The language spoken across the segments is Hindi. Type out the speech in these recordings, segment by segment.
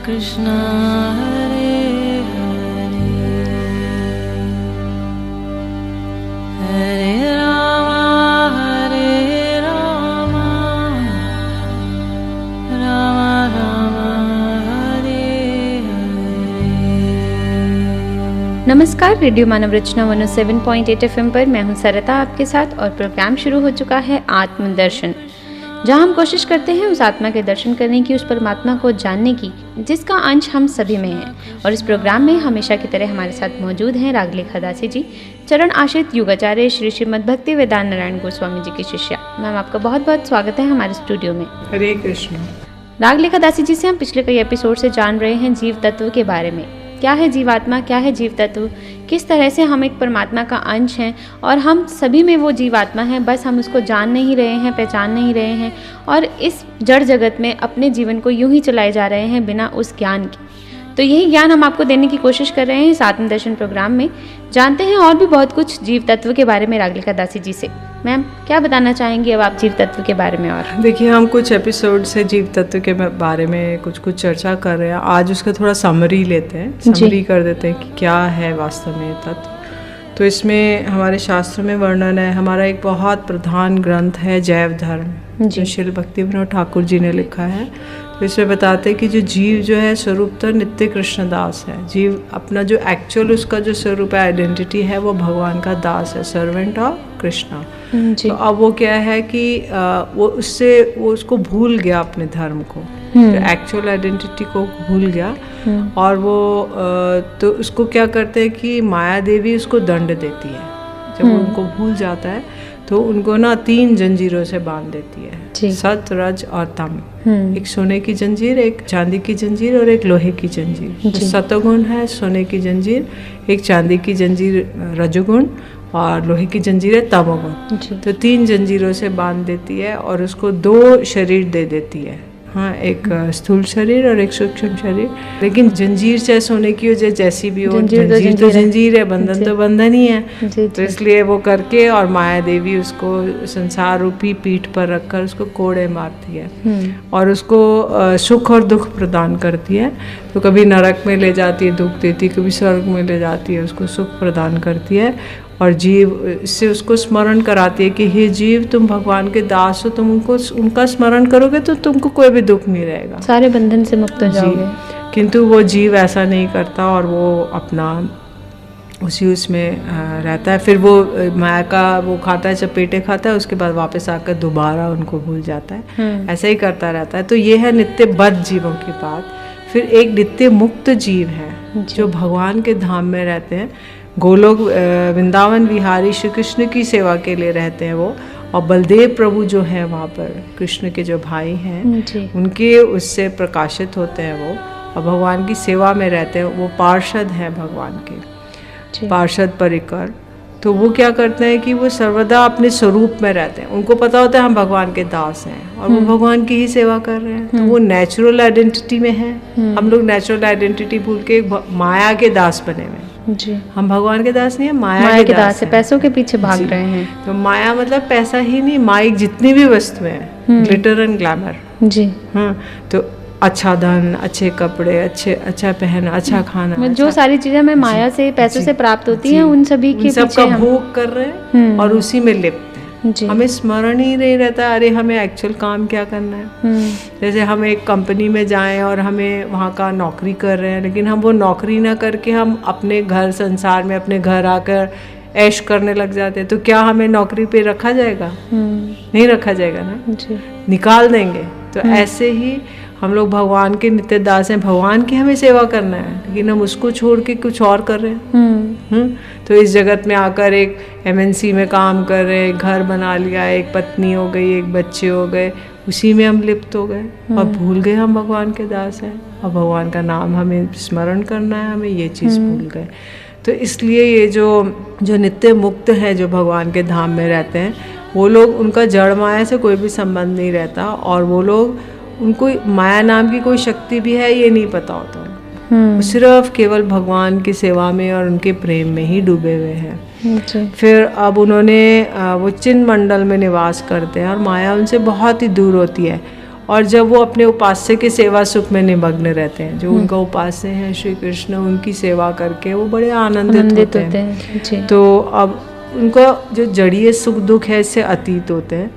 कृष्णा हरे हरे राम राम राम हरे हरे। नमस्कार, रेडियो मानव रचना 107.8 FM पर मैं हूं सरता आपके साथ और प्रोग्राम शुरू हो चुका है आत्मदर्शन, जहां हम कोशिश करते हैं उस आत्मा के दर्शन करने की, उस परमात्मा को जानने की जिसका अंश हम सभी में है। और इस प्रोग्राम में हमेशा की तरह हमारे साथ मौजूद हैं रागलेखा दासी जी, चरण आश्रित युगाचार्य श्री श्रीमद् भक्ति वेदांत नारायण गोस्वामी जी की शिष्या। मैम, आपका बहुत बहुत स्वागत है हमारे स्टूडियो में। हरे कृष्ण। रागलेखा दासी जी से हम पिछले कई एपिसोड से जान रहे हैं जीव तत्व के बारे में। क्या है जीवात्मा, क्या है जीव तत्व, किस तरह से हम एक परमात्मा का अंश हैं और हम सभी में वो जीवात्मा है, बस हम उसको जान नहीं रहे हैं, पहचान नहीं रहे हैं और इस जड़ जगत में अपने जीवन को यूं ही चलाए जा रहे हैं बिना उस ज्ञान के। तो यही ज्ञान हम आपको देने की कोशिश कर रहे हैं इस आत्मदर्शन प्रोग्राम में। जानते हैं और भी बहुत कुछ जीव तत्व के बारे में रागलेखा दासी जी से। मैम, क्या बताना चाहेंगी अब आप जीव तत्व के बारे में? और देखिए, हम कुछ एपिसोड से जीव तत्व के बारे में कुछ चर्चा कर रहे हैं। आज उसका थोड़ा समरी लेते हैं, समरी कर देते हैं कि क्या है वास्तव में तत्व। तो इसमें हमारे शास्त्र में वर्णन है। हमारा एक बहुत प्रधान ग्रंथ है जैव धर्म, जो श्री भक्ति विनोद ठाकुर जी ने लिखा है। तो इसमें बताते हैं कि जो जीव जो है स्वरूपतः नित्य कृष्णदास है। जीव अपना जो एक्चुअल उसका जो स्वरूप है, आइडेंटिटी है, वो भगवान का दास है, सर्वेंट ऑफ कृष्णा। तो अब वो क्या है कि वो उसको भूल गया, अपने धर्म को, एक्चुअल आइडेंटिटी को भूल गया। और वो तो उसको क्या करते हैं कि माया देवी उसको दंड देती है। जब वो उनको भूल जाता है तो उनको ना 3 जंजीरों से बांध देती है, सत, रज और तम। एक सोने की जंजीर, एक चांदी की जंजीर और एक लोहे की जंजीर। जो सतोगुण है सोने की जंजीर, एक चांदी की जंजीर रजोगुण और लोहे की जंजीर है तमोगुण। तो 3 जंजीरों से बांध देती है और उसको 2 शरीर दे देती है। हाँ, एक स्थूल शरीर और एक सूक्ष्म शरीर। लेकिन जंजीर चाहे सोने की हो, चाहे जैसी भी हो, जंजीर तो जंजीर है, बंधन तो बंधन ही है। तो इसलिए वो करके और माया देवी उसको संसार रूपी पीठ पर रखकर उसको कोड़े मारती है और उसको सुख और दुख प्रदान करती है। तो कभी नरक में ले जाती है, दुख देती, कभी स्वर्ग में ले जाती है, उसको सुख प्रदान करती है। और जीव इससे उसको स्मरण कराती है कि हे जीव, तुम भगवान के दास हो, तुम उनका स्मरण करोगे तो तुमको कोई भी दुख नहीं रहेगा, सारे बंधन से मुक्त हो जाओगे। किंतु वो जीव ऐसा नहीं करता और वो अपना उसमें रहता है। फिर वो माया का वो खाता है, चपेटे खाता है, उसके बाद वापस आकर दोबारा उनको भूल जाता है। ऐसा ही करता रहता है। तो ये है नित्य बद्ध जीवों की बात। फिर एक नित्य मुक्त जीव है जो भगवान के धाम में रहते हैं। गोलोक वृंदावन विहारी श्री कृष्ण की सेवा के लिए रहते हैं वो। और बलदेव प्रभु जो हैं वहाँ पर, कृष्ण के जो भाई हैं, उनके उससे प्रकाशित होते हैं वो, और भगवान की सेवा में रहते हैं। वो पार्षद हैं भगवान के, पार्षद परिकर। तो वो क्या करते हैं कि वो सर्वदा अपने स्वरूप में रहते हैं। उनको पता होता है हम भगवान के दास हैं और वो भगवान की ही सेवा कर रहे हैं। तो वो नेचुरल आइडेंटिटी में है। हम लोग नेचुरल आइडेंटिटी भूल के माया के दास बने हुए। हम भगवान के दास नहीं है, माया के दास है। पैसों के पीछे भाग रहे हैं। तो माया मतलब पैसा ही नहीं, माइक जितनी भी वस्तुएं हैं, ग्लिटर एंड ग्लैमर जी। हाँ, तो अच्छा धन, अच्छे कपड़े, अच्छा पहना, अच्छा खाना, जो सारी चीजें हमें माया से, पैसों से प्राप्त होती हैं, उन सभी के पीछे हम भोग कर रहे हैं और उसी में लिप्त हैं। हमें स्मरण ही नहीं रहता, अरे हमें एक्चुअल काम क्या करना है। जैसे हम एक कंपनी में जाएं और हमें वहाँ का नौकरी कर रहे हैं, लेकिन हम वो नौकरी ना करके हम अपने घर संसार में, अपने घर आकर ऐश करने लग जाते हैं। तो क्या हमें नौकरी पे रखा जाएगा? नहीं रखा जाएगा ना, निकाल देंगे। तो ऐसे ही हम लोग भगवान के नित्य दास हैं। भगवान की हमें सेवा करना है, लेकिन हम उसको छोड़ के कुछ और कर रहे हैं। तो इस जगत में आकर एक MNC में काम कर रहे हैं, घर बना लिया, एक पत्नी हो गई, एक बच्चे हो गए, उसी में हम लिप्त हो गए और भूल गए हम भगवान के दास हैं और भगवान का नाम हमें स्मरण करना है, हमें ये चीज़ भूल गए। तो इसलिए ये जो नित्य मुक्त है, जो भगवान के धाम में रहते हैं, वो लोग, उनका जड़ माया से कोई भी संबंध नहीं रहता और वो लोग, उनको माया नाम की कोई शक्ति भी है ये नहीं पता होता। वो सिर्फ केवल भगवान की सेवा में और उनके प्रेम में ही डूबे हुए हैं। फिर अब उन्होंने वो चिन्ह मंडल में निवास करते हैं और माया उनसे बहुत ही दूर होती है और जब वो अपने उपास्य के सेवा सुख में निमग्न रहते हैं, जो उनका उपास्य हैं श्री कृष्ण, उनकी सेवा करके वो बड़े आनंदित होते हैं। जी। तो अब उनका जो जड़ीय सुख दुख है इससे अतीत होते हैं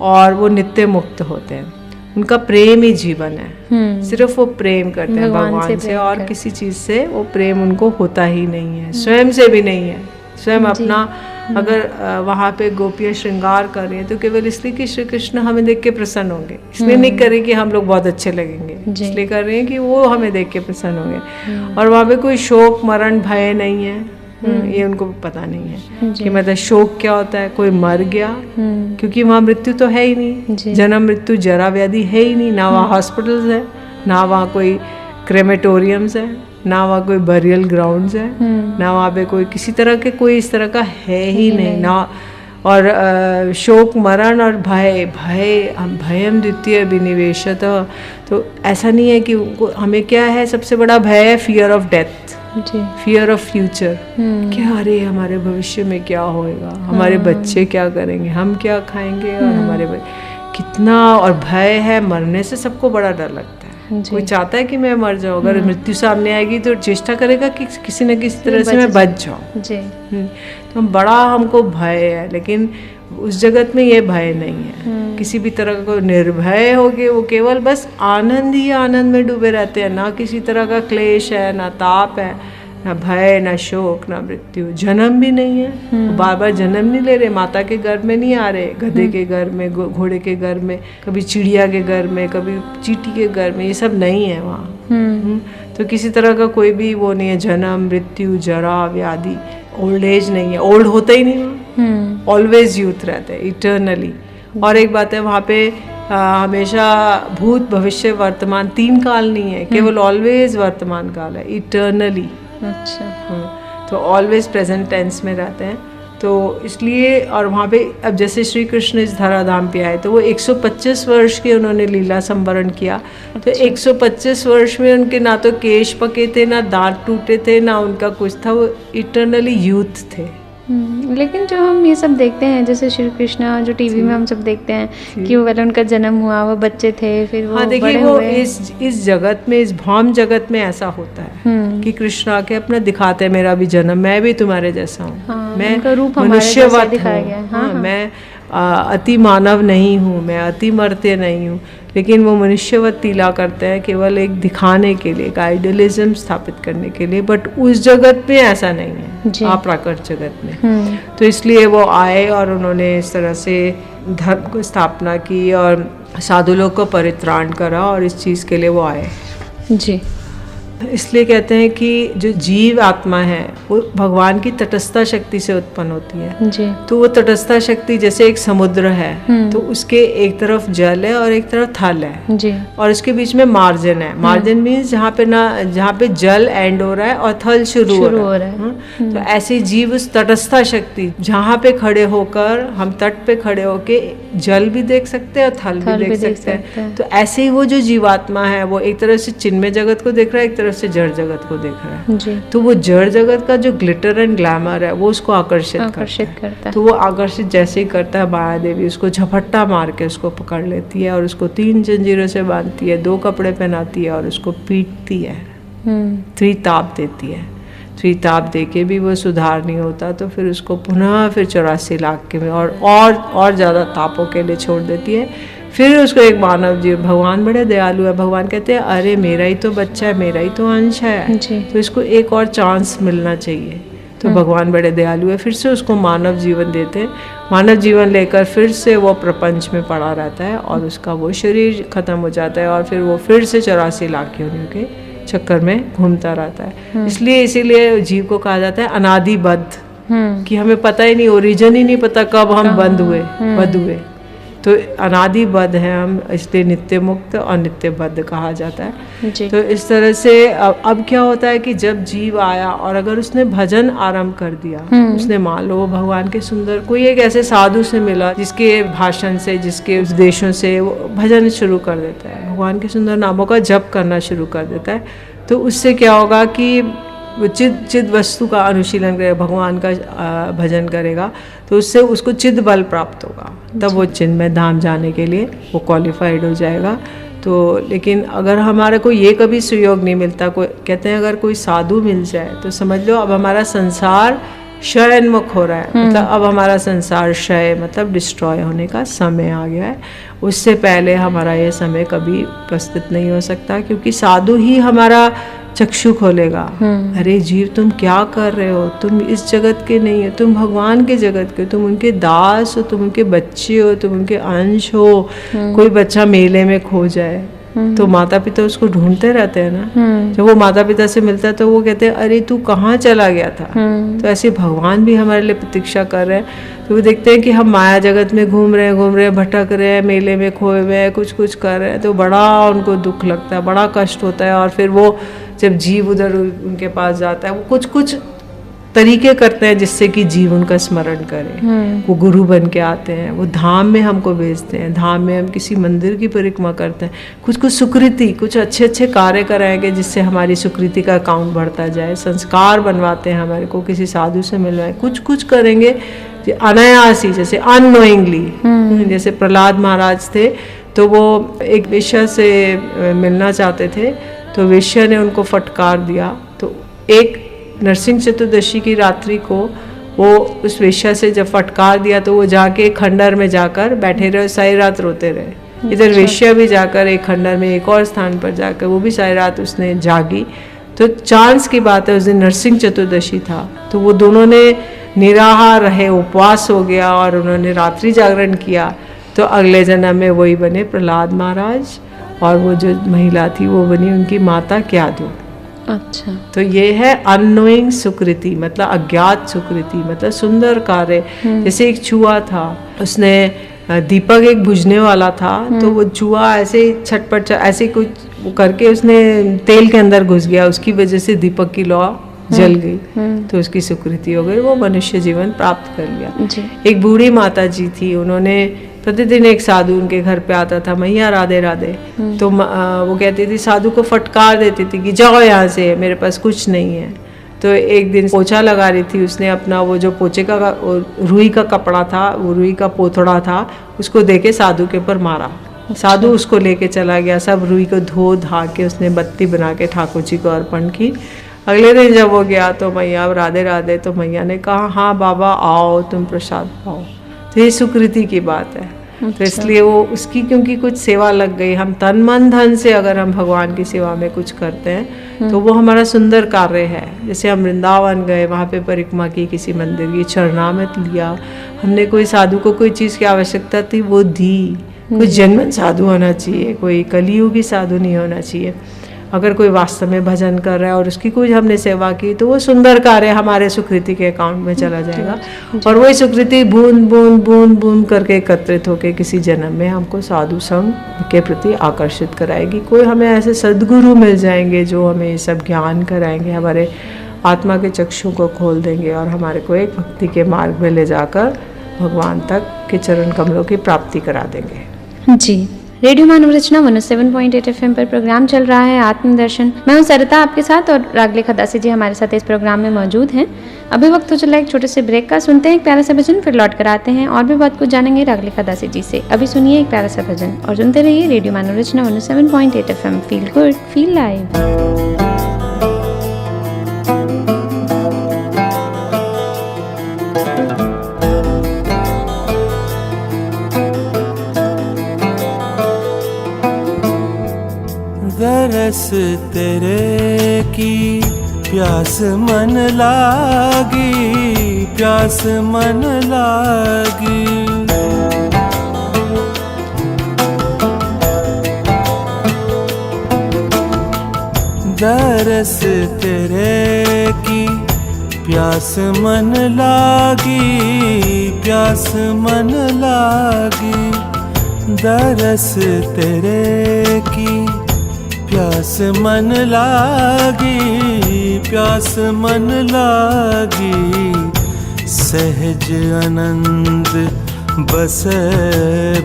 और वो नित्य मुक्त होते हैं। उनका प्रेम ही जीवन है, सिर्फ वो प्रेम करते हैं भगवान से और किसी चीज़ से वो प्रेम उनको होता ही नहीं है, स्वयं से भी नहीं है। स्वयं अपना अगर वहाँ पे गोपियाँ श्रृंगार कर रही हैं तो केवल इसलिए कि श्री कृष्ण हमें देख के प्रसन्न होंगे, इसलिए नहीं कर रहे कि हम लोग बहुत अच्छे लगेंगे, इसलिए कर रहे हैं कि वो हमें देख के प्रसन्न होंगे। और वहाँ पे कोई शोक मरण भय नहीं है, ये उनको पता नहीं है कि मतलब शोक क्या होता है, कोई मर गया, क्योंकि वहाँ मृत्यु तो है ही नहीं, जन्म मृत्यु जरा व्याधि है ही नहीं, ना वहाँ हॉस्पिटल्स है, ना वहाँ कोई क्रेमेटोरियम्स है, ना वहाँ कोई बरियल ग्राउंड्स है, ना वहाँ पे कोई किसी तरह के कोई इस तरह का है ही नहीं ना। और शोक मरण और भय भयम द्वितीय विनिवेशत, तो ऐसा नहीं है कि हमें क्या है, सबसे बड़ा भय है fear of death, fear of future, क्या अरे हमारे भविष्य में क्या होएगा, हमारे बच्चे क्या करेंगे, हम क्या खाएंगे, और हमारे कितना, और भय है मरने से सबको बड़ा डर लगता है। कोई चाहता है कि मैं मर जाऊँ, अगर मृत्यु सामने आएगी तो चेष्टा करेगा कि किसी न किसी तरह से मैं बच जाऊँ। तो बड़ा हमको भय है, लेकिन उस जगत में ये भय नहीं है, किसी भी तरह का निर्भय हो गए, वो केवल बस आनंद ही आनंद में डूबे रहते हैं, ना किसी तरह का क्लेश है, ना ताप है, ना भय, ना शोक, ना मृत्यु। जन्म भी नहीं है, वो बार बार जन्म नहीं ले रहे, माता के गर्भ में नहीं आ रहे, गधे के गर्भ में, घोड़े के गर्भ में, कभी चिड़िया के गर्भ में, कभी चींटी के गर्भ में, ये सब नहीं है वहाँ। तो किसी तरह का कोई भी वो नहीं है, जन्म मृत्यु जरा व्याधि, ओल्ड एज नहीं है, ओल्ड होता ही नहीं वहाँ, ऑलवेज यूथ रहते हैं इटर्नली। और एक बात है वहाँ पे हमेशा भूत भविष्य वर्तमान तीन काल नहीं है, केवल ऑलवेज वर्तमान काल है, इटर्नली। अच्छा। तो ऑलवेज प्रेजेंट टेंस में रहते हैं, तो इसलिए। और वहाँ पे अब जैसे श्री कृष्ण इस धराधाम पे आए तो वो 125 वर्ष के उन्होंने लीला संवरण किया। तो 125 वर्ष में उनके ना तो केश पके थे, ना दांत टूटे थे, ना उनका कुछ था, वो इटर्नली यूथ थे। लेकिन जो हम ये सब देखते हैं, जैसे श्री कृष्ण जो टीवी में हम सब देखते हैं कि वो पहले उनका जन्म हुआ, वो बच्चे थे, फिर वो देखिए वो इस जगत में, इस भौम जगत में ऐसा होता है कि कृष्ण आके अपना दिखाते हैं, मेरा भी जन्म, मैं भी तुम्हारे जैसा हूँ, मैं मनुष्यवत हूँ, मैं अति मानव नहीं हूँ, मैं अति मर्त्य नहीं हूँ, लेकिन वो मनुष्यवत लीला करते हैं केवल एक दिखाने के लिए, एक आइडियलिज्म स्थापित करने के लिए। बट उस जगत में ऐसा नहीं है, अप्राकृत जगत में। तो इसलिए वो आए और उन्होंने इस तरह से धर्म को स्थापना की और साधु लोग को परित्राण करा, और इस चीज़ के लिए वो आए। जी। इसलिए कहते हैं कि जो जीव आत्मा है वो भगवान की तटस्था शक्ति से उत्पन्न होती है। जी। तो वो तटस्था शक्ति जैसे एक समुद्र है, तो उसके एक तरफ जल है और एक तरफ थल है। जी। और उसके बीच में मार्जिन है। मार्जिन मीन्स जहाँ पे जल एंड हो रहा है और थल शुरू हो रहा है। तो ऐसे जीव उस तटस्था शक्ति जहाँ पे खड़े होकर हम तट पे खड़े होके जल भी देख सकते हैं और थल भी देख सकते हैं। तो ऐसे ही वो जो जीवात्मा है वो एक तरह से चिन्मय जगत को देख रहा है, एक तरफ से जड़ जगत को देख रहा है। जी। तो वो जड़ जगत का जो ग्लिटर एंड ग्लैमर है वो उसको आकर्षित करता है। तो वो आकर्षित जैसे ही करता है, माया देवी उसको झपट्टा मार के उसको पकड़ लेती है और उसको 3 जंजीरों से बांधती है, 2 कपड़े पहनाती है और उसको पीटती है, 3 ताप देती है। 3 ताप दे के भी वो सुधार नहीं होता, तो फिर उसको पुनः फिर 84 लाख के में और ज़्यादा तापों के लिए छोड़ देती है। फिर उसको एक मानव जीव, भगवान बड़े दयालु है, भगवान कहते हैं अरे मेरा ही तो बच्चा है, मेरा ही तो अंश है, तो इसको एक और चांस मिलना चाहिए। तो भगवान बड़े दयालु है, फिर से उसको मानव जीवन देते हैं। मानव जीवन लेकर फिर से वो प्रपंच में पड़ा रहता है और उसका वो शरीर खत्म हो जाता है और फिर वो फिर से 84 लाख योनियों के चक्कर में घूमता रहता है। इसीलिए जीव को कहा जाता है अनादिबद्ध, कि हमें पता ही नहीं, ओरिजिन ही नहीं पता कब हम बंद हुए। तो अनादिबद्ध हैं हम, इसलिए नित्य मुक्त और नित्य बद्ध कहा जाता है। तो इस तरह से अब क्या होता है कि जब जीव आया और अगर उसने भजन आरंभ कर दिया, उसने मान लो वो भगवान के सुंदर कोई एक ऐसे साधु से मिला जिसके भाषण से, जिसके उपदेशों से वो भजन शुरू कर देता है, भगवान के सुंदर नामों का जप करना शुरू कर देता है, तो उससे क्या होगा कि वो चिद वस्तु का अनुशीलन करेगा, भगवान का भजन करेगा, तो उससे उसको चिद बल प्राप्त होगा, तब वो चिन्मय धाम जाने के लिए वो क्वालिफाइड हो जाएगा। तो लेकिन अगर हमारे को ये कभी सुयोग नहीं मिलता, कोई कहते हैं अगर कोई साधु मिल जाए तो समझ लो अब हमारा संसार क्षयोन्मुख हो रहा है, मतलब अब हमारा संसार क्षय मतलब डिस्ट्रॉय होने का समय आ गया है। उससे पहले हमारा ये समय कभी उपस्थित नहीं हो सकता, क्योंकि साधु ही हमारा चक्षु खोलेगा। अरे जीव तुम क्या कर रहे हो, तुम इस जगत के नहीं हो, तुम भगवान के जगत के हो, तुम उनके दास हो, तुम उनके बच्चे हो, तुम उनके अंश हो। कोई बच्चा मेले में खो जाए तो माता पिता उसको ढूंढते रहते हैं ना। जब वो माता पिता से मिलता है तो वो कहते हैं अरे तू कहाँ चला गया था। तो ऐसे भगवान भी हमारे लिए प्रतीक्षा कर रहे हैं। तो वो देखते हैं कि हम माया जगत में घूम रहे हैं, भटक रहे हैं, मेले में खोए हुए हैं, कुछ कुछ कर रहे हैं, तो बड़ा उनको दुख लगता है, बड़ा कष्ट होता है। और फिर वो जब जीव उधर उनके पास जाता है, वो कुछ कुछ तरीके करते हैं जिससे कि जीव उनका स्मरण करे। वो गुरु बन के आते हैं, वो धाम में हमको भेजते हैं, धाम में हम किसी मंदिर की परिक्रमा करते हैं, कुछ कुछ सुकृति, कुछ अच्छे अच्छे कार्य कराएंगे जिससे हमारी सुकृति का अकाउंट बढ़ता जाए। संस्कार बनवाते हैं हमारे को, किसी साधु से मिलवाए, कुछ कुछ करेंगे अनायासी, जैसे अननोइंगली। जैसे प्रहलाद महाराज थे तो वो एक वेश्या से मिलना चाहते थे, तो वेश्या ने उनको फटकार दिया। तो एक नरसिंह चतुर्दशी की रात्रि को वो उस वेश्या से जब फटकार दिया तो वो जाके खंडर में जाकर बैठे रहे, सारी रात रोते रहे। इधर वेश्या भी जाकर एक खंडर में एक और स्थान पर जाकर वो भी सारी रात उसने जागी। तो चांस की बात है उस दिन नरसिंह चतुर्दशी था, तो वो दोनों ने निराहार रहे, उपवास हो गया और उन्होंने रात्रि जागरण किया। तो अगले जन्म में वही बने प्रहलाद महाराज, और वो जो महिला थी वो बनी उनकी माता क्यादु। अच्छा, तो ये है अननोइंग सुकृति, मतलब अज्ञात सुकृति, मतलब सुंदर कार्य। जैसे एक चूहा था, उसने दीपक एक बुझने वाला था, तो वो चूहा ऐसे छटपट ऐसे कुछ करके उसने तेल के अंदर घुस गया, उसकी वजह से दीपक की लौ जल गई, तो उसकी सुकृति हो गई, वो मनुष्य जीवन प्राप्त कर लिया। एक बूढ़ी माता जी थी, उन्होंने प्रतिदिन एक साधु उनके घर पे आता था, मैया राधे राधे। तो वो कहती थी, साधु को फटकार देती थी कि जाओ यहाँ से, मेरे पास कुछ नहीं है। तो एक दिन पोछा लगा रही थी, उसने अपना वो जो पोछे का रुई का कपड़ा था, वो रुई का पोथड़ा था, उसको देके साधु के ऊपर मारा। साधु उसको लेके चला गया, सब रुई को धो धा के उसने बत्ती बना के ठाकुर जी को अर्पण की। अगले दिन जब वो गया तो मैया राधे राधे, तो मैया ने कहा हाँ बाबा आओ, तुम प्रसाद पाओ। तो ये सुकृति की बात है। तो इसलिए वो उसकी क्योंकि कुछ सेवा लग गई, हम तन मन धन से अगर हम भगवान की सेवा में कुछ करते हैं तो वो हमारा सुंदर कार्य है। जैसे हम वृंदावन गए, वहाँ पे परिक्रमा की, किसी मंदिर की, चरणामृत लिया, हमने कोई साधु को कोई चीज़ की आवश्यकता थी वो दी। कोई जन्मन साधु होना चाहिए, कोई कलियुगी साधु नहीं होना चाहिए। अगर कोई वास्तव में भजन कर रहा है और उसकी कोई हमने सेवा की तो वो सुंदर कार्य हमारे सुकृति के अकाउंट में चला जाएगा, और वही सुकृति बूंद बूंद बूंद बूंद करके एकत्रित होकर किसी जन्म में हमको साधु संग के प्रति आकर्षित कराएगी। कोई हमें ऐसे सद्गुरु मिल जाएंगे जो हमें ये सब ज्ञान कराएंगे, हमारे आत्मा के चक्षु को खोल देंगे और हमारे को एक भक्ति के मार्ग में ले जाकर भगवान तक के चरण कमलों की प्राप्ति करा देंगे। जी, रेडियो मानव रचना 107.8 FM पर प्रोग्राम चल रहा है आत्मदर्शन। मैं हूं सरिता आपके साथ, और रागलेखा दासी जी हमारे साथ इस प्रोग्राम में मौजूद हैं। अभी वक्त हो चला एक छोटे से ब्रेक का, सुनते हैं एक प्यारा सा भजन, फिर लौट कर आते हैं और भी बहुत कुछ जानेंगे रागलेखा दासी जी से। अभी सुनिए एक प्यारा सा भजन और सुनते रहिए रेडियो मानव रचना 107.8 FM। Feel good, feel live. दरस तेरे की प्यास मन लागी, प्यास मन लागी। दरस तेरे की प्यास मन लागी, प्यास मन लागी। दरस तेरे की प्यास मन लागी, प्यास मन लागी। सहज आनंद बसे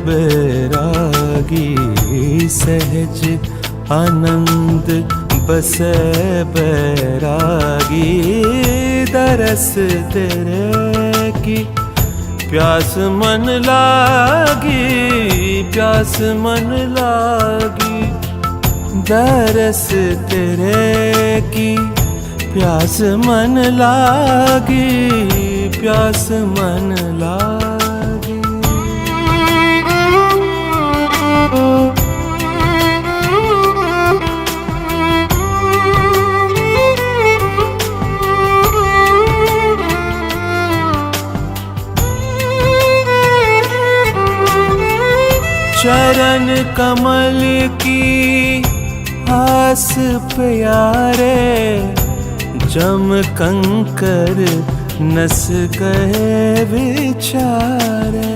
बैरागी, सहज आनंद बसे बैरागी। दरस तेरे की प्यास मन लागी, प्यास मन लागी, दरस तेरे की प्यास मन लागी, प्यास मन लागी। चरण कमल की आस प्यारे, जम कंकर नस गए विचारे।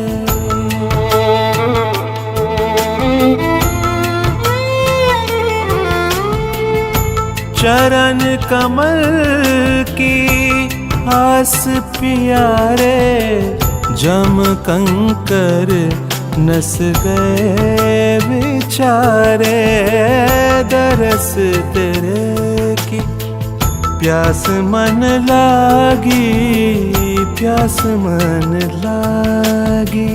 चरण कमल की आस प्यारे, जम कंकर नस गए विचारे। दरस तेरे की प्यास मन लागी, प्यास मन लागी।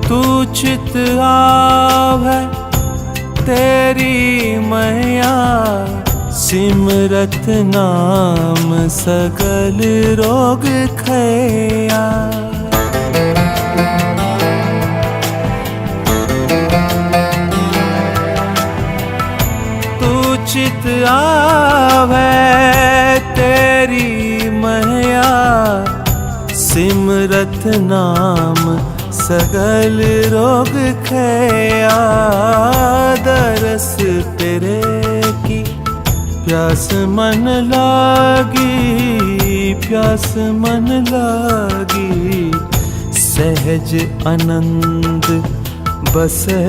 तू चित आवै तेरी मैया, सिमरत नाम सगल रोग खैया। तू चित आवै तेरी मैया, सिमरत नाम सगल रोग खैया। दरस तेरे की प्यास मन लागी, प्यास मन लागी। सहज आनंद बसे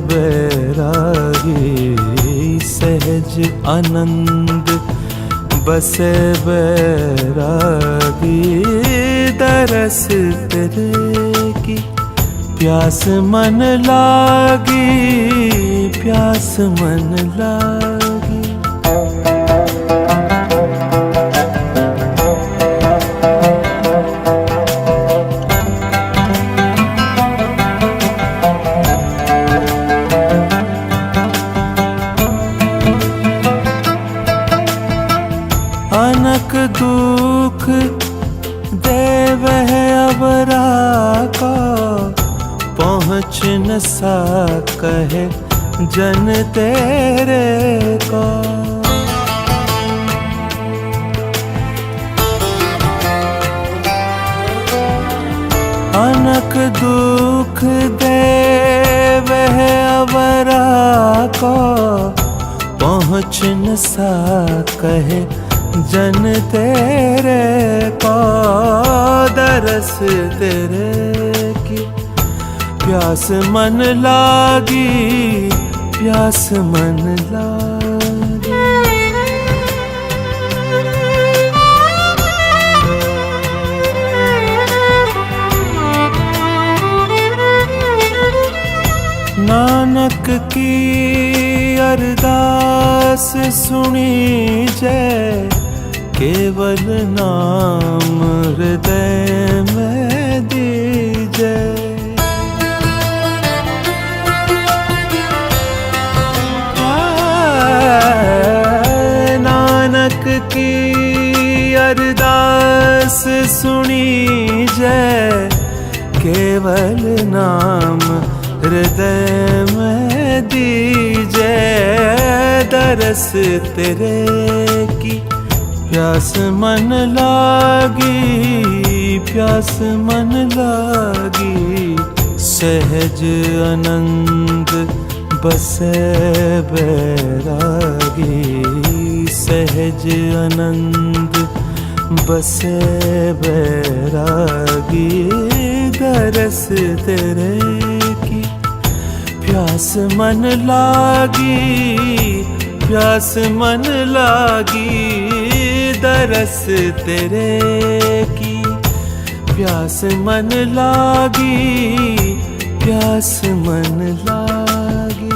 बैरागी, सहज आनंद बसे बैरागी। दरस तेरे की प्यास मन लागी, प्यास मन लागी। अनक दुख देवह अबरा को, पहुँच न सा कहे जन तेरे को। अनक दुख देवह अबरा को, पहुँच न सा कहे जन तेरे को। दरस तेरे की प्यास मन लागी, प्यास मन लागी। नानक की अरदास सुनी जय, केवल नाम हृदय में दीजे। नानक की अरदास सुनी जय, केवल नाम हृदय में दीजे। दरस तेरे की प्यास मन लागी, प्यास मन लागी। सहज आनंद बसे बैरागी, सहज आनंद बसे बैरागी। दरस तेरे की प्यास मन लागी, प्यास मन लागी। दरस तेरे की प्यास मन लागी, प्यास मन लागी।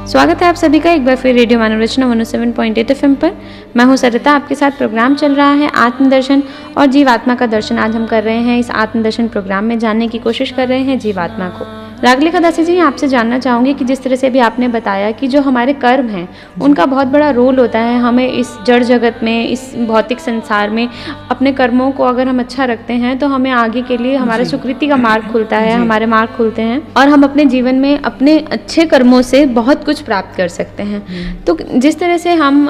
स्वागत है आप सभी का एक बार फिर रेडियो मानव रचना 107.8 FM पर। मैं हूं सरिता, आपके साथ प्रोग्राम चल रहा है आत्मदर्शन और जीवात्मा का दर्शन। आज हम कर रहे हैं इस आत्मदर्शन प्रोग्राम में जानने की कोशिश कर रहे हैं जीवात्मा को। रागलिका दासी जी, आपसे जानना चाहूँगी कि जिस तरह से भी आपने बताया कि जो हमारे कर्म हैं उनका बहुत बड़ा रोल होता है हमें इस जड़ जगत में, इस भौतिक संसार में। अपने कर्मों को अगर हम अच्छा रखते हैं तो हमें आगे के लिए हमारा सुकृति का मार्ग खुलता है, हमारे मार्ग खुलते हैं और हम अपने जीवन में अपने अच्छे कर्मों से बहुत कुछ प्राप्त कर सकते हैं। तो जिस तरह से हम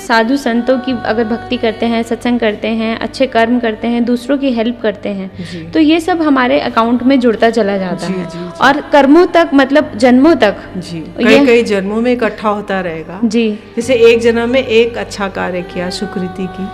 साधु संतों की अगर भक्ति करते हैं, सत्संग करते हैं, अच्छे कर्म करते हैं, दूसरों की हेल्प करते हैं, तो ये सब हमारे अकाउंट में जुड़ता चला जाता है और कर्मों तक, मतलब जन्मों तक जी, कई जन्मों में इकट्ठा होता रहेगा जी। जैसे एक जन्म में एक अच्छा कार्य किया सुकृति की,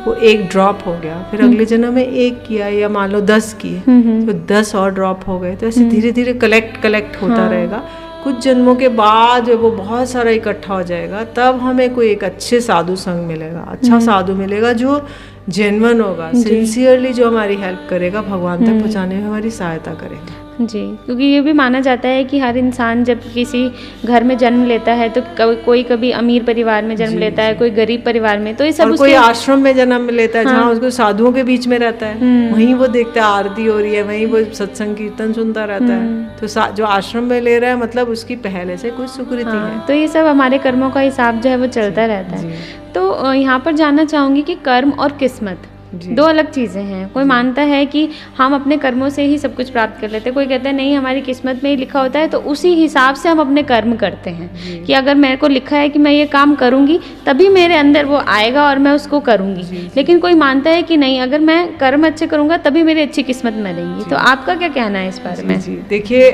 वो एक ड्रॉप हो गया, फिर अगले जन्म में एक किया या मान लो 10 किए तो 10 और ड्रॉप हो गए। तो ऐसे धीरे धीरे कलेक्ट होता रहेगा। कुछ जन्मों के बाद वो बहुत सारा इकट्ठा हो जाएगा, तब हमें कोई एक अच्छे साधु संग मिलेगा, अच्छा साधु मिलेगा जो जेन्युइन होगा, सिंसियरली जो हमारी हेल्प करेगा, भगवान तक पहुंचाने में हमारी सहायता करेगा जी। क्योंकि ये भी माना जाता है कि हर इंसान जब किसी घर में जन्म लेता है तो कोई कभी अमीर परिवार में जन्म लेता है, कोई गरीब परिवार में, तो ये सब कोई आश्रम में जन्म लेता है जहाँ उसको साधुओं के बीच में रहता है, वहीं वो देखता है आरती हो रही है, वहीं वो सत्संग कीर्तन सुनता रहता है। तो जो आश्रम में ले रहा है मतलब उसकी पहले से कुछ सुकृति है। तो ये सब हमारे कर्मों का हिसाब जो है वो चलता रहता है। तो यहाँ पर जानना चाहूँगी कि कर्म और किस्मत दो अलग चीज़ें हैं। कोई मानता है कि हम अपने कर्मों से ही सब कुछ प्राप्त कर लेते हैं, कोई कहता है नहीं, हमारी किस्मत में ही लिखा होता है, तो उसी हिसाब से हम अपने कर्म करते हैं कि अगर मेरे को लिखा है कि मैं ये काम करूँगी तभी मेरे अंदर वो आएगा और मैं उसको करूँगी। लेकिन कोई मानता है कि नहीं, अगर मैं कर्म अच्छे करूँगा तभी मेरी अच्छी किस्मत मिलेगी। तो आपका क्या कहना है इस बारे में? देखिए,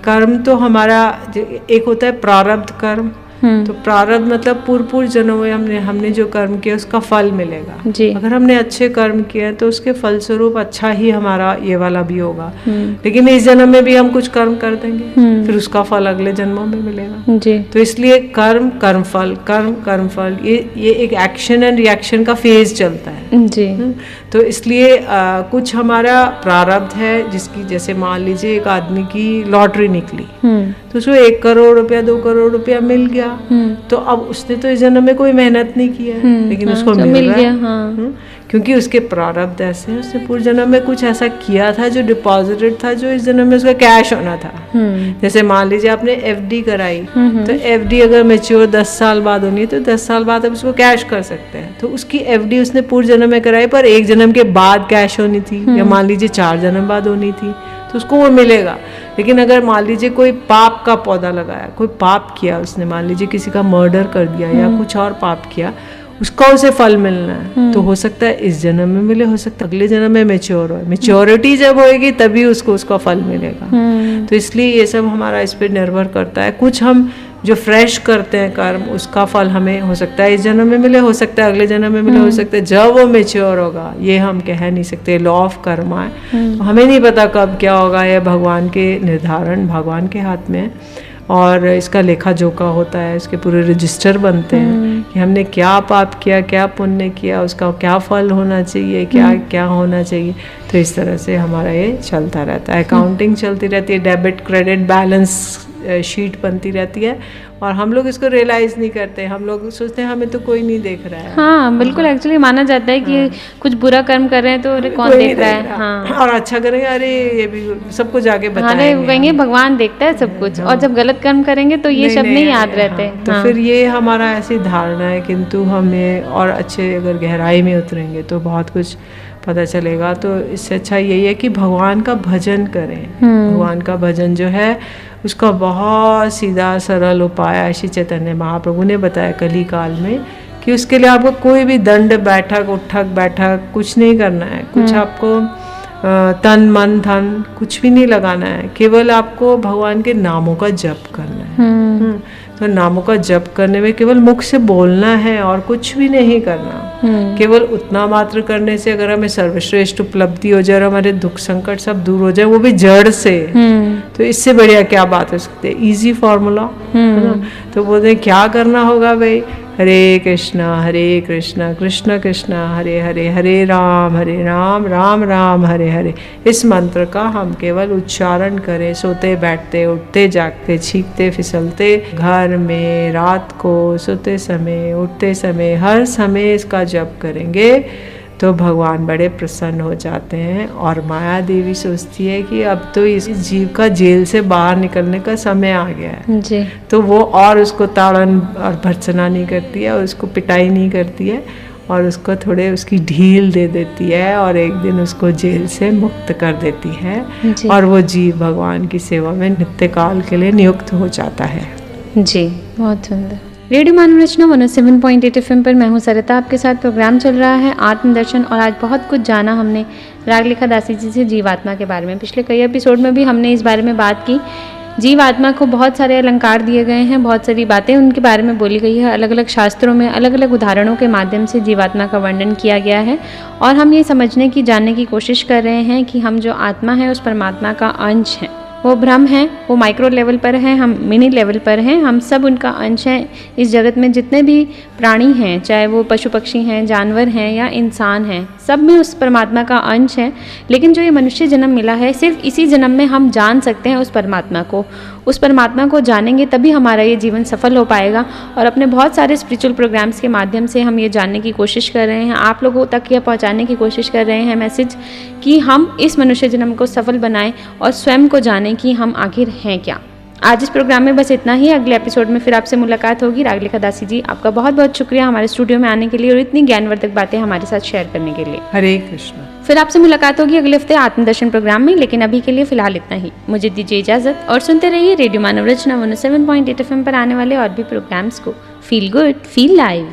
कर्म तो हमारा एक होता है प्रारब्ध कर्म। तो प्रारब्ध मतलब पूर्व जन्मों में हमने जो कर्म किया उसका फल मिलेगा जी। अगर हमने अच्छे कर्म किए तो उसके फलस्वरूप अच्छा ही हमारा ये वाला भी होगा। लेकिन इस जन्म में भी हम कुछ कर्म कर देंगे, फिर उसका फल अगले जन्मों में मिलेगा जी। तो इसलिए कर्म फल ये एक एक्शन एंड रिएक्शन का फेज चलता है जी। तो इसलिए कुछ हमारा प्रारब्ध है, जिसकी जैसे मान लीजिए एक आदमी की लॉटरी निकली तो उसको 1 करोड़ रुपया 2 करोड़ रुपया मिल गया। तो अब उसने तो इस जन्म में कोई मेहनत नहीं किया लेकिन उसको मिल गया क्योंकि उसके प्रारब्ध ऐसे हैं। उसने पूर्व जन्म में कुछ ऐसा किया था जो डिपॉजिटेड था, जो इस जन्म में उसका कैश होना था। जैसे मान लीजिए आपने FD कराई, तो FD अगर मैच्योर 10 साल बाद होनी है तो 10 साल बाद अब उसको कैश कर सकते हैं। तो उसकी FD उसने पूर्व जन्म में कराई, पर 1 जन्म के बाद कैश होनी थी या मान लीजिए 4 जन्म बाद होनी थी, तो उसको वो मिलेगा। लेकिन अगर मान लीजिए कोई पाप का पौधा लगाया, कोई पाप किया उसने, मान लीजिए किसी का मर्डर कर दिया या कुछ और पाप किया, उसका उसे फल मिलना है तो हो सकता है इस जन्म में मिले, हो सकता है अगले जन्म में मैच्योर हो। मैच्योरिटी जब होएगी तभी उसको उसका फल मिलेगा। तो इसलिए ये सब हमारा इस पर निर्भर करता है। कुछ हम जो फ्रेश करते हैं कर्म, उसका फल हमें हो सकता है इस जन्म में मिले, हो सकता है अगले जन्म में मिले, हो सकता है जब वो मैच्योर होगा, ये हम कह नहीं सकते। लॉ ऑफ कर्मा है, तो हमें नहीं पता कब क्या होगा, यह भगवान के निर्धारण, भगवान के हाथ में है। और इसका लेखा जोखा होता है, इसके पूरे रजिस्टर बनते हैं कि हमने क्या पाप किया, क्या पुण्य किया, उसका क्या फल होना चाहिए, क्या होना चाहिए। तो इस तरह से हमारा ये चलता रहता है, अकाउंटिंग चलती रहती है, डेबिट क्रेडिट बैलेंस शीट बनती रहती है और हम लोग इसको रियलाइज नहीं करते। हम लोग सोचते हैं हमें तो कोई नहीं देख रहा है। हाँ बिल्कुल, एक्चुअली माना जाता है कि कुछ बुरा कर्म कर रहे हैं तो अरे कौन देख रहा है। हाँ। और अच्छा करेंगे, अरे ये भी सबको जाके बताएंगे, हाँ, कहेंगे भगवान देखता है सब कुछ। और जब गलत कर्म करेंगे तो ये शब्द नहीं याद रहते। तो फिर ये हमारा ऐसी धारणा है, किंतु हमें और अच्छे अगर गहराई में उतरेंगे तो बहुत कुछ पता चलेगा। तो इससे अच्छा यही है कि भगवान का भजन करें। भगवान का भजन जो है उसका बहुत सीधा सरल उपाय श्री चैतन्य महाप्रभु ने बताया कली काल में, कि उसके लिए आपको कोई भी दंड बैठक उठक बैठक कुछ नहीं करना है, कुछ आपको तन मन धन कुछ भी नहीं लगाना है, केवल आपको भगवान के नामों का जप करना है। तो नामों का जप करने में केवल मुख से बोलना है और कुछ भी नहीं करना। केवल उतना मात्र करने से अगर हमें सर्वश्रेष्ठ उपलब्धि हो जाए और हमारे दुख संकट सब दूर हो जाए, वो भी जड़ से, तो इससे बढ़िया क्या बात हो सकती है। इजी फॉर्मूला है ना। तो बोलते हैं क्या करना होगा भाई, हरे कृष्णा कृष्ण कृष्ण हरे हरे, हरे राम राम राम हरे हरे। इस मंत्र का हम केवल उच्चारण करें, सोते बैठते, उठते जागते, छींकते फिसलते, घर में, रात को, सोते समय, उठते समय, हर समय इसका जप करेंगे तो भगवान बड़े प्रसन्न हो जाते हैं। और माया देवी सोचती है कि अब तो इस जीव का जेल से बाहर निकलने का समय आ गया है जी। तो वो और उसको ताड़न और भर्त्सना नहीं करती है और उसको पिटाई नहीं करती है और उसको थोड़े उसकी ढील दे देती है और एक दिन उसको जेल से मुक्त कर देती है और वो जीव भगवान की सेवा में नित्य काल के लिए नियुक्त हो जाता है। जी, बहुत सुंदर। रेडियो मानव रचना 107.8 FM पर मैं हूँ सरिता, आपके साथ प्रोग्राम चल रहा है आत्मदर्शन। और आज बहुत कुछ जाना हमने रागलिखा दासी जी से जीवात्मा के बारे में। पिछले कई एपिसोड में भी हमने इस बारे में बात की। जीवात्मा को बहुत सारे अलंकार दिए गए हैं, बहुत सारी बातें उनके बारे में बोली गई है। अलग अलग शास्त्रों में अलग अलग उदाहरणों के माध्यम से जीवात्मा का वर्णन किया गया है और हम ये समझने की, जानने की कोशिश कर रहे हैं कि हम जो आत्मा है उस परमात्मा का अंश हैं। वो ब्रह्म हैं, वो माइक्रो लेवल पर हैं, हम मिनी लेवल पर हैं, हम सब उनका अंश हैं। इस जगत में जितने भी प्राणी हैं, चाहे वो पशु पक्षी हैं, जानवर हैं या इंसान हैं, सब में उस परमात्मा का अंश है। लेकिन जो ये मनुष्य जन्म मिला है, सिर्फ इसी जन्म में हम जान सकते हैं उस परमात्मा को। उस परमात्मा को जानेंगे तभी हमारा ये जीवन सफल हो पाएगा। और अपने बहुत सारे स्पिरिचुअल प्रोग्राम्स के माध्यम से हम ये जानने की कोशिश कर रहे हैं, आप लोगों तक यह पहुंचाने की कोशिश कर रहे हैं मैसेज कि हम इस मनुष्य जन्म को सफल बनाएं और स्वयं को जानें कि हम आखिर हैं क्या। आज इस प्रोग्राम में बस इतना ही। अगले एपिसोड में फिर आपसे मुलाकात होगी। रागलिखा दासी जी, आपका बहुत बहुत शुक्रिया हमारे स्टूडियो में आने के लिए और इतनी ज्ञानवर्धक बातें हमारे साथ शेयर करने के लिए। हरे कृष्ण। फिर आपसे मुलाकात होगी अगले हफ्ते आत्मदर्शन प्रोग्राम में, लेकिन अभी के लिए फिलहाल इतना ही। मुझे दीजिए इजाजत और सुनते रहिए रेडियो मानव रचना 107.8 FM पर आने वाले और भी प्रोग्राम्स को। Feel good, feel live.